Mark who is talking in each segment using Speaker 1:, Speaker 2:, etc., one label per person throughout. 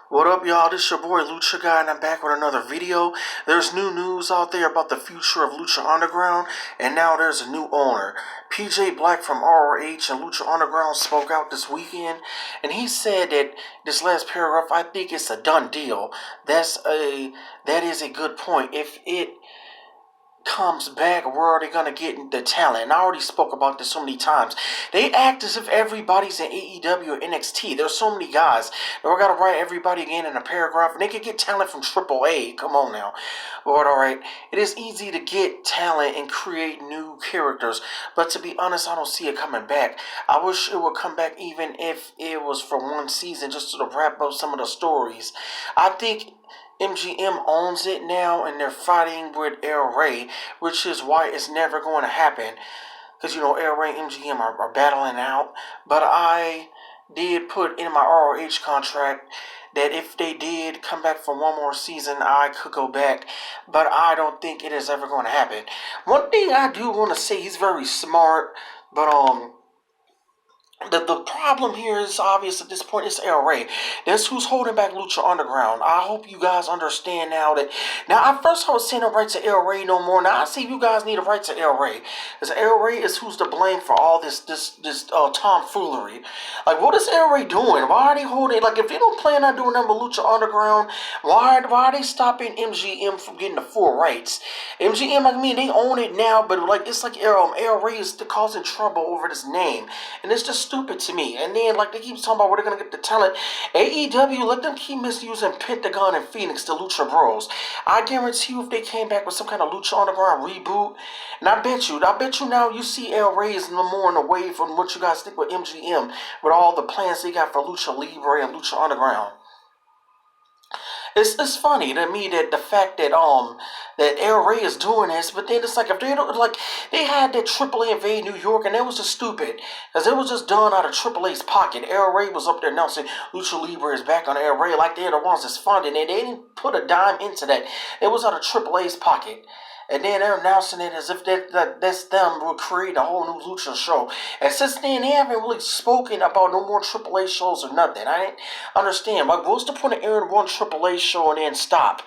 Speaker 1: What up, y'all? This your boy Lucha Guy, and I'm back with another video. There's new news out there about the future of Lucha Underground, and now there's a new owner. PJ Black from ROH and Lucha Underground spoke out this weekend, and he said that this last paragraph, I think it's a done deal. That is a good point. If it comes back, where are they going to get the talent? And I already spoke about this so many times. They act as if everybody's in AEW or NXT. There's so many guys. We're going to write everybody again in a paragraph, and they could get talent from AAA. Come on now. But alright, it is easy to get talent and create new characters, but to be honest, I don't see it coming back. I wish it would come back even if it was for one season, just to wrap up some of the stories. I think MGM owns it now, and they're fighting with El Rey, which is why it's never going to happen. Because, El Rey and MGM are battling out. But I did put in my ROH contract that if they did come back for one more season, I could go back. But I don't think it is ever going to happen. One thing I do want to say, he's very smart, but The problem here is obvious at this point. It's El Rey. That's who's holding back Lucha Underground. I hope you guys understand now that. Now, at first I was saying the right to El Rey no more. Now I see you guys need a right to El Rey. Because El Rey is who's to blame for all this tomfoolery. Like, what is El Rey doing? Why are they holding? Like, if they don't plan on doing that with Lucha Underground, why are they stopping MGM from getting the full rights? MGM, they own it now, but it's like El Rey is causing trouble over this name, and it's just stupid to me. And then they keep talking about where they're gonna get the talent. AEW, let them keep misusing Pentagon and Phoenix, the Lucha Bros. I guarantee you, if they came back with some kind of Lucha Underground reboot, and I bet you now you see El Rey is no more in the way from what you guys think with MGM, with all the plans they got for Lucha Libre and Lucha Underground. It's funny to me that the fact that that El Rey is doing this, but then it's like if they don't they had that AAA invade New York, and that was just stupid because it was just done out of AAA's pocket. El Rey was up there announcing Lucha Libre is back on El Rey, like they're the ones that's funding it. They didn't put a dime into that. It was out of AAA's pocket. And then they're announcing it as if that's them will create a whole new Lucha show. And since then, they haven't really spoken about no more AAA shows or nothing. I didn't understand. What's the point of airing one AAA show and then stop?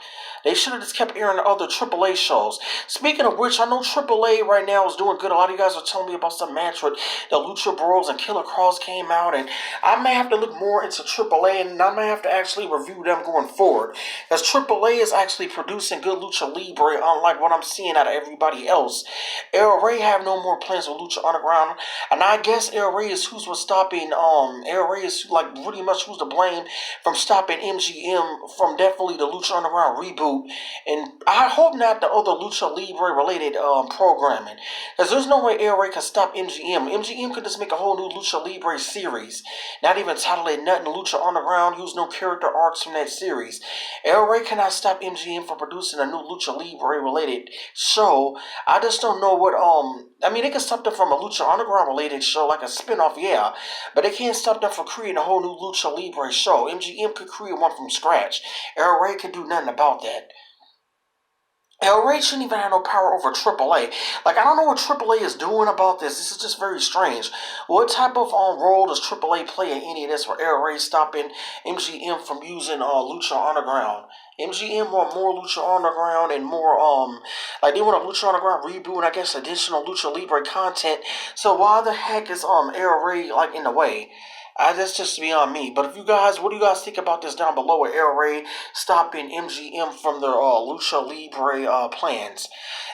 Speaker 1: They should have just kept airing the other AAA shows. Speaking of which, I know AAA right now is doing good. A lot of you guys are telling me about some match with the Lucha Bros and Killer Kross came out. And I may have to look more into AAA, and I may have to actually review them going forward. Because AAA is actually producing good Lucha Libre, unlike what I'm seeing out of everybody else. El Rey have no more plans with Lucha Underground. And I guess El Rey is who's stopping, El Rey is pretty much who's to blame from stopping MGM from definitely the Lucha Underground reboot. And I hope not the other Lucha Libre related programming, because there's no way El Rey can stop MGM. MGM could just make a whole new Lucha Libre series, not even title it nothing Lucha Underground, use no character arcs from that series. El Rey cannot stop MGM from producing a new Lucha Libre related show. I just don't know what they can stop them from a Lucha Underground related show, like a spinoff, yeah, but they can't stop them from creating a whole new Lucha Libre show. MGM could create one from scratch. El Rey could do nothing about that. El Rey shouldn't even have no power over AAA. I don't know what AAA is doing about this. This is just very strange. What type of role does AAA play in any of this where El Rey stopping MGM from using Lucha Underground? MGM want more Lucha Underground and more, they want a Lucha Underground reboot and I guess additional Lucha Libre content. So why the heck is El Rey in the way? That's just beyond me. But what do you guys think about this down below with El Rey stopping MGM from their Lucha Libre plans?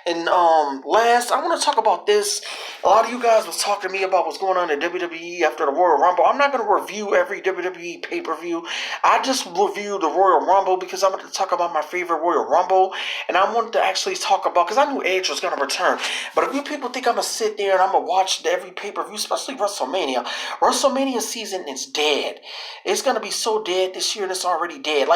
Speaker 1: And last, I want to talk about this. A lot of you guys was talking to me about what's going on in WWE after the Royal Rumble. I'm not going to review every WWE pay-per-view. I just reviewed the Royal Rumble because I wanted to talk about my favorite Royal Rumble. And I wanted to actually talk about, because I knew Edge was going to return. But if you people think I'm going to sit there and I'm going to watch every pay-per-view, especially WrestleMania season is dead. It's going to be so dead this year, and it's already dead.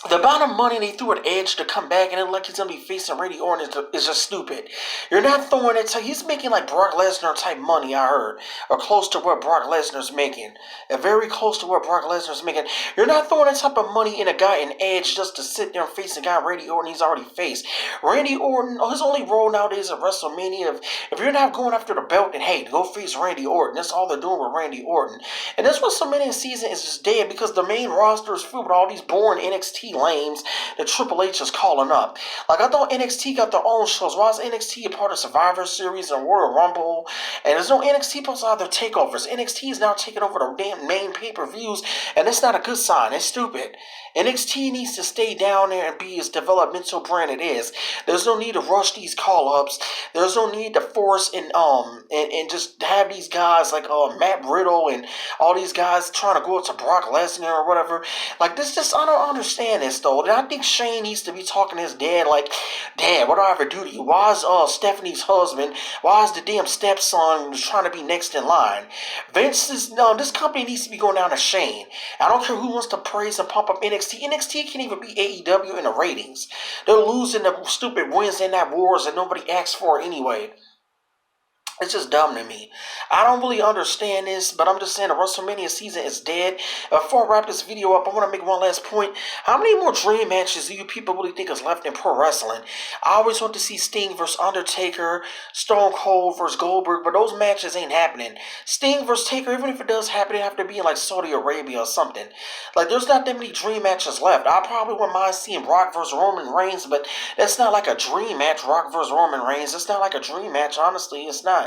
Speaker 1: the amount of money they threw at Edge to come back and it like he's gonna be facing Randy Orton is just stupid. You're not throwing it. So he's making like Brock Lesnar type money, I heard, or close to what Brock Lesnar's making, very close to what Brock Lesnar's making. You're not throwing that type of money in a guy in Edge just to sit there and face a guy Randy Orton he's already faced. Randy Orton, his only role nowadays at WrestleMania, if you're not going after the belt, then hey, go face Randy Orton. That's all they're doing with Randy Orton. And this WrestleMania season is just dead because the main roster is filled with all these boring NXT lames that Triple H is calling up. Like, I thought NXT got their own shows. Why is NXT a part of Survivor Series and Royal Rumble? And there's no NXT outside their takeovers. NXT is now taking over the damn main pay-per-views, and it's not a good sign. It's stupid. NXT needs to stay down there and be as developmental brand it is. There's no need to rush these call-ups. There's no need to force and just have these guys like Matt Riddle and all these guys trying to go up to Brock Lesnar or whatever. Like, this just, I don't understand this though. And I think Shane needs to be talking to his dad like, Dad, what do I ever do to you? Why is Stephanie's husband, why is the damn stepson trying to be next in line? Vince is, this company needs to be going down to Shane. I don't care who wants to praise and pump up NXT. NXT can't even beat AEW in the ratings. They're losing the stupid Wednesday Night Wars that nobody asked for anyway. It's just dumb to me. I don't really understand this, but I'm just saying the WrestleMania season is dead. Before I wrap this video up, I want to make one last point. How many more dream matches do you people really think is left in pro wrestling? I always want to see Sting versus Undertaker, Stone Cold versus Goldberg, but those matches ain't happening. Sting versus Taker, even if it does happen, it have to be in like Saudi Arabia or something. Like, there's not that many dream matches left. I probably wouldn't mind seeing Brock versus Roman Reigns, but that's not like a dream match, Brock versus Roman Reigns. It's not like a dream match, honestly. It's not.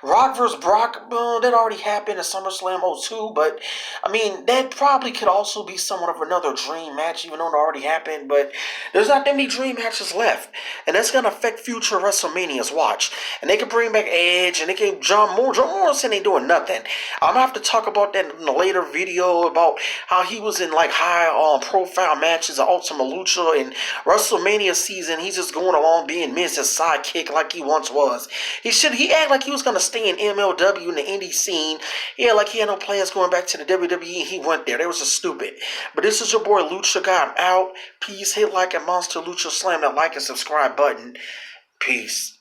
Speaker 1: Rock vs. Brock, that already happened at SummerSlam 02, but I mean, that probably could also be somewhat of another dream match, even though it already happened, but there's not that many dream matches left, and that's going to affect future WrestleManias, watch. And they can bring back Edge, and they can John Morrison ain't doing nothing. I'm going to have to talk about that in a later video, about how he was in like high profile matches of Ultima Lucha, and WrestleMania season, he's just going along being Miz's sidekick like he once was. He act like he was going to stay in MLW in the indie scene. Yeah, like he had no plans going back to the WWE. He went there. That was just stupid. But this is your boy Lucha God out. Please hit like and Monster Lucha. Slam that like and subscribe button. Peace.